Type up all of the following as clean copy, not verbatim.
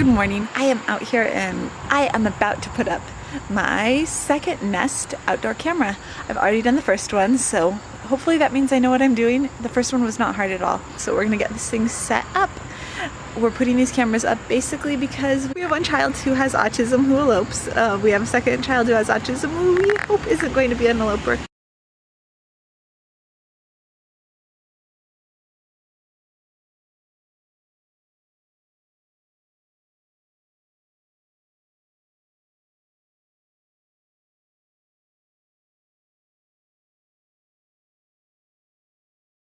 Good morning. I am out here and I am about to put up my second Nest outdoor camera. I've already done the first one, so hopefully that means I know what I'm doing. The first one was not hard at all. So we're gonna get this thing set up. We're putting these cameras up basically because we have one child who has autism who elopes. We have a second child who has autism who we hope isn't going to be an eloper.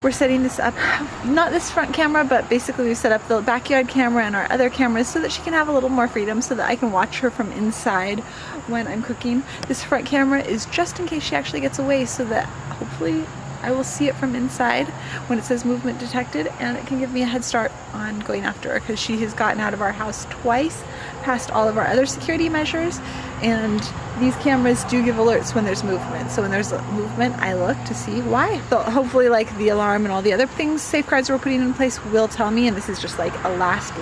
We're setting this up, not this front camera, but basically we set up the backyard camera and our other cameras so that she can have a little more freedom, so that I can watch her from inside when I'm cooking. This front camera is just in case she actually gets away, so that hopefully I will see it from inside when it says movement detected, and it can give me a head start on going after her, because she has gotten out of our house twice, past all of our other security measures, and these cameras do give alerts when there's movement. So when there's movement, I look to see why. So hopefully, like the alarm and all the other things, safeguards we're putting in place will tell me, and this is just like a last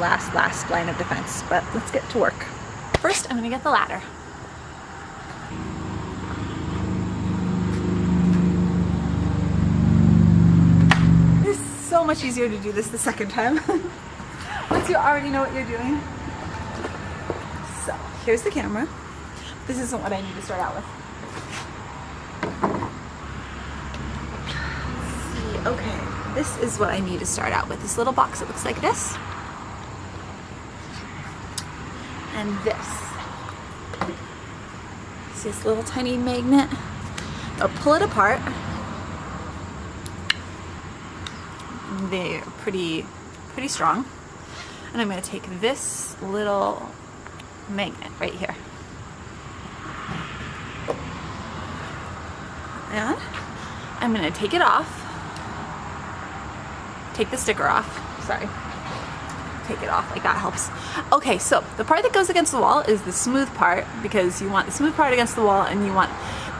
line of defense. But let's get to work. First, I'm gonna get the ladder. So much easier to do this the second time once you already know what you're doing. So here's the camera. This isn't what I need to start out with. Let's see. Okay, this is what I need to start out with. This little box that looks like this, and this. See this little tiny magnet? I'll pull it apart. They're pretty strong, and I'm going to take this little magnet right here, and I'm going to take it off, take the sticker off, sorry, take it off, like that helps. Okay, so the part that goes against the wall is the smooth part, because you want the smooth part against the wall, and you want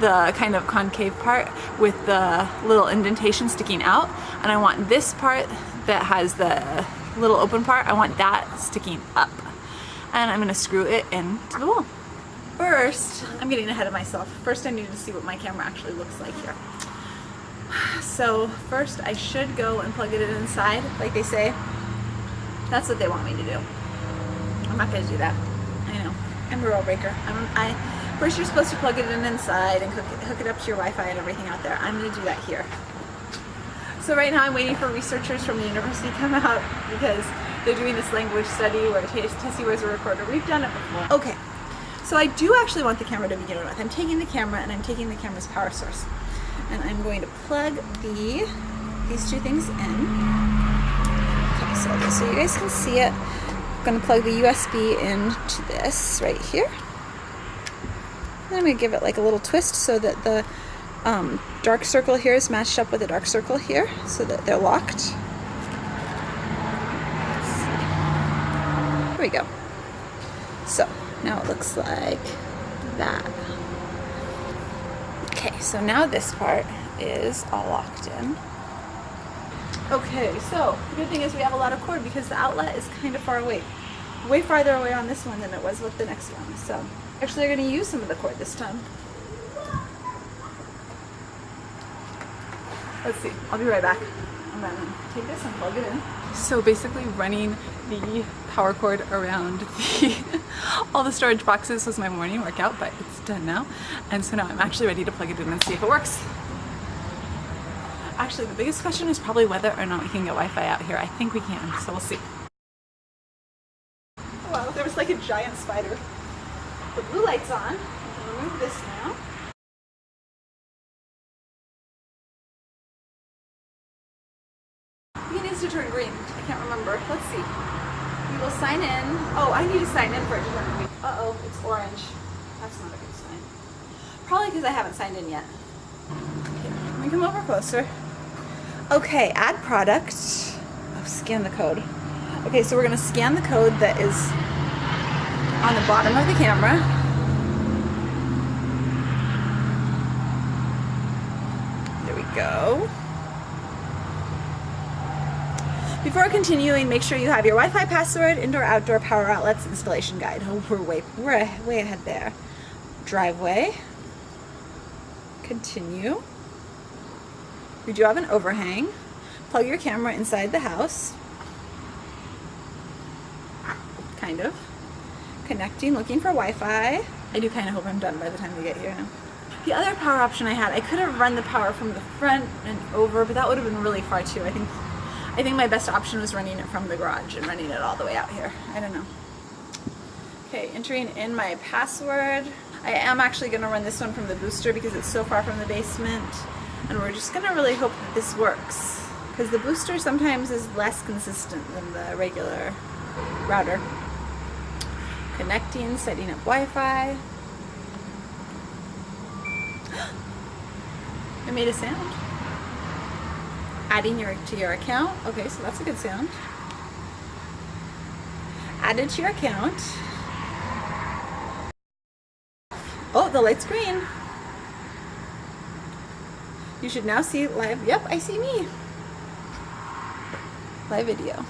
the kind of concave part with the little indentation sticking out, and I want this part that has the little open part, I want that sticking up, and I'm going to screw it into the wall. First, I'm getting ahead of myself. First I need to see what my camera actually looks like here. So first I should go and plug it in inside, like they say. That's what they want me to do. I'm not going to do that. I know. I'm a rule breaker. First you're supposed to plug it in inside and hook it up to your Wi-Fi and everything out there. I'm going to do that here. So right now I'm waiting for researchers from the university to come out, because they're doing this language study where Tessie wears a recorder. We've done it before. Okay, so I do actually want the camera to begin with. I'm taking the camera and I'm taking the camera's power source, and I'm going to plug these two things in. Okay, so you guys can see it. I'm going to plug the USB into this right here. And I'm going to give it like a little twist so that the dark circle here is matched up with the dark circle here, so that they're locked. There we go. So now it looks like that. Okay, so now this part is all locked in. Okay, so the good thing is we have a lot of cord, because the outlet is kind of far away. Way farther away on this one than it was with the next one. So actually they're going to use some of the cord this time. Let's see, I'll be right back. I'm going to take this and plug it in. So basically running the power cord around all the storage boxes was my morning workout, but it's done now. And so now I'm actually ready to plug it in and see if it works. Actually, the biggest question is probably whether or not we can get Wi-Fi out here. I think we can, so we'll see. Wow, there was like a giant spider. The blue light's on. I'll remove this now. It needs to turn green. I can't remember. Let's see. We will sign in. Oh, I need to sign in for it to turn green. Uh-oh, it's orange. That's not a good sign. Probably because I haven't signed in yet. Okay, let me come over closer. Okay, add product. Oh, scan the code. Okay, so we're going to scan the code that is on the bottom of the camera. There we go. Before continuing, make sure you have your Wi-Fi password, indoor outdoor power outlets, installation guide. Oh, we're way ahead there. Driveway. Continue. We do have an overhang. Plug your camera inside the house. Kind of. Connecting, looking for Wi-Fi. I do kind of hope I'm done by the time we get here now. The other power option I had, I could have run the power from the front and over, but that would have been really far too. I think my best option was running it from the garage and running it all the way out here. I don't know. Okay, entering in my password. I am actually going to run this one from the booster because it's so far from the basement, and we're just going to really hope that this works, because the booster sometimes is less consistent than the regular router. Connecting, setting up Wi-Fi. I made a sound. Adding to your account. Okay, so that's a good sound. Added to your account. Oh, the light's green. You should now see live. Yep, I see me. Live video.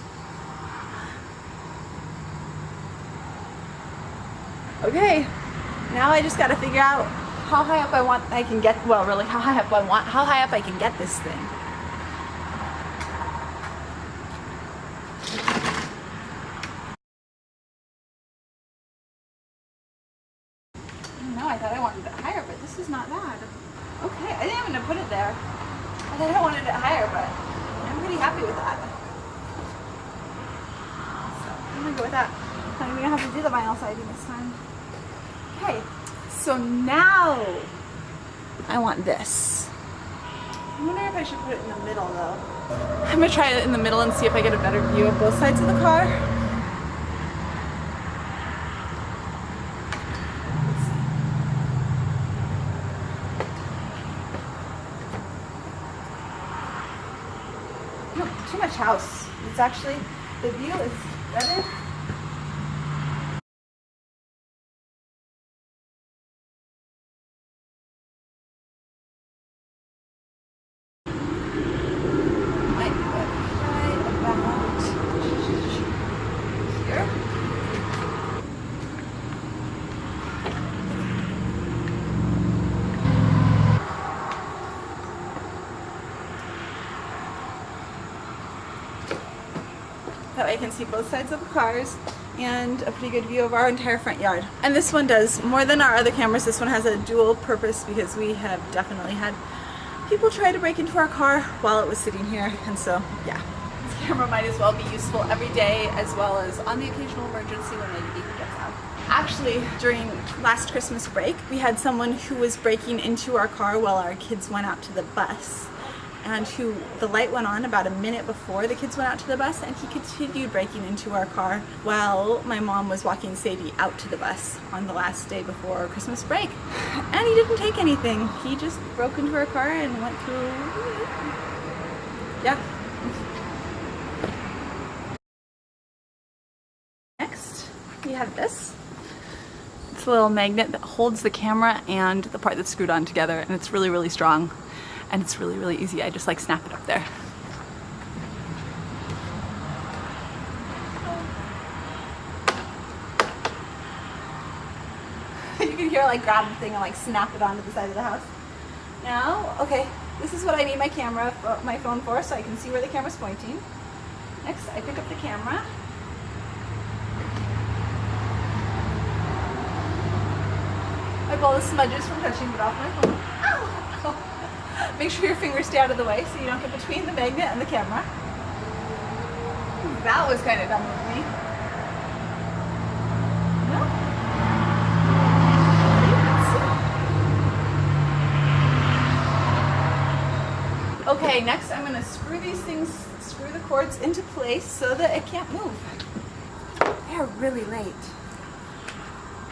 Okay, now I just got to figure out how high up I can get. Well, really, how high up I can get this thing. No, I thought I wanted it higher, but this is not bad. Okay, I didn't even put it there. I thought I wanted it higher, but I'm pretty happy with that. So I'm gonna go with that. I'm gonna have to do the vinyl siding this time. Okay, so now I want this. I wonder if I should put it in the middle though. I'm gonna try it in the middle and see if I get a better view of both sides of the car. No, too much house. It's actually, the view is better. That way I can see both sides of the cars and a pretty good view of our entire front yard. And this one does more than our other cameras. This one has a dual purpose because we have definitely had people try to break into our car while it was sitting here. And so, yeah, this camera might as well be useful every day as well as on the occasional emergency when maybe Maggie gets out. Actually, during last Christmas break, we had someone who was breaking into our car while our kids went out to the bus. And the light went on about a minute before the kids went out to the bus, and he continued breaking into our car while my mom was walking Sadie out to the bus on the last day before Christmas break. And he didn't take anything. He just broke into our car and went through. Yeah. Next, we have this. It's a little magnet that holds the camera and the part that's screwed on together, and it's really, really strong. And it's really, really easy. I just like snap it up there. You can hear like grab the thing and like snap it onto the side of the house. Now, okay, this is what I need my camera, my phone for, so I can see where the camera's pointing. Next, I pick up the camera. Wipe all the smudges from touching it off my phone. Ow! Make sure your fingers stay out of the way so you don't get between the magnet and the camera. That was kind of dumb of me. No? Okay, next I'm going to screw the cords into place so that it can't move. They're really late.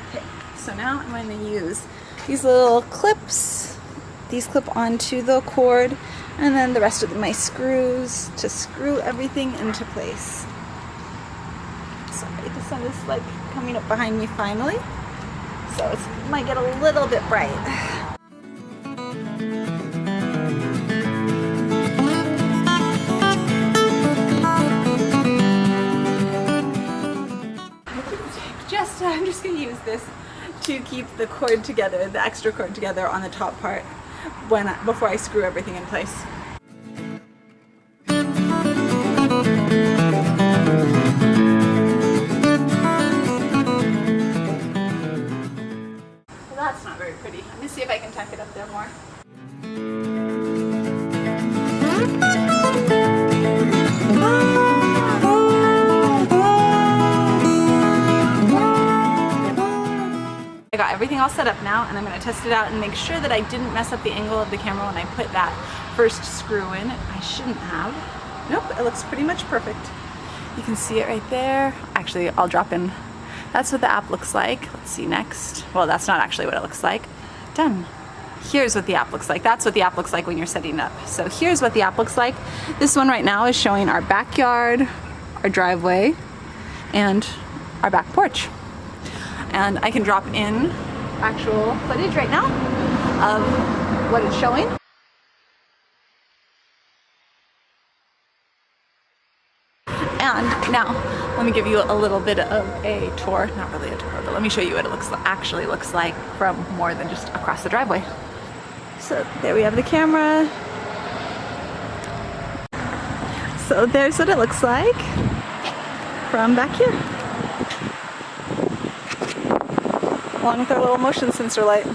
Okay, so now I'm going to use these little clips. These clip onto the cord, and then the rest of my screws to screw everything into place. Sorry, the sun is like coming up behind me finally, so it might get a little bit bright. I'm just going to use this to keep the cord together, the extra cord together on the top part before I screw everything in place. Well, that's not very pretty. Let me see if I can tack it up there more. I got everything all set up now, and I'm going to test it out and make sure that I didn't mess up the angle of the camera when I put that first screw in. I shouldn't have. Nope, it looks pretty much perfect. You can see it right there. Actually, I'll drop in. That's what the app looks like. Let's see next. Well, that's not actually what it looks like. Done. Here's what the app looks like. That's what the app looks like when you're setting it up. So here's what the app looks like. This one right now is showing our backyard, our driveway, and our back porch. And I can drop in actual footage right now of what it's showing. And now let me give you a little bit of a tour, not really a tour, but let me show you what it actually looks like from more than just across the driveway. So there we have the camera. So there's what it looks like from back here, along with our little motion sensor light.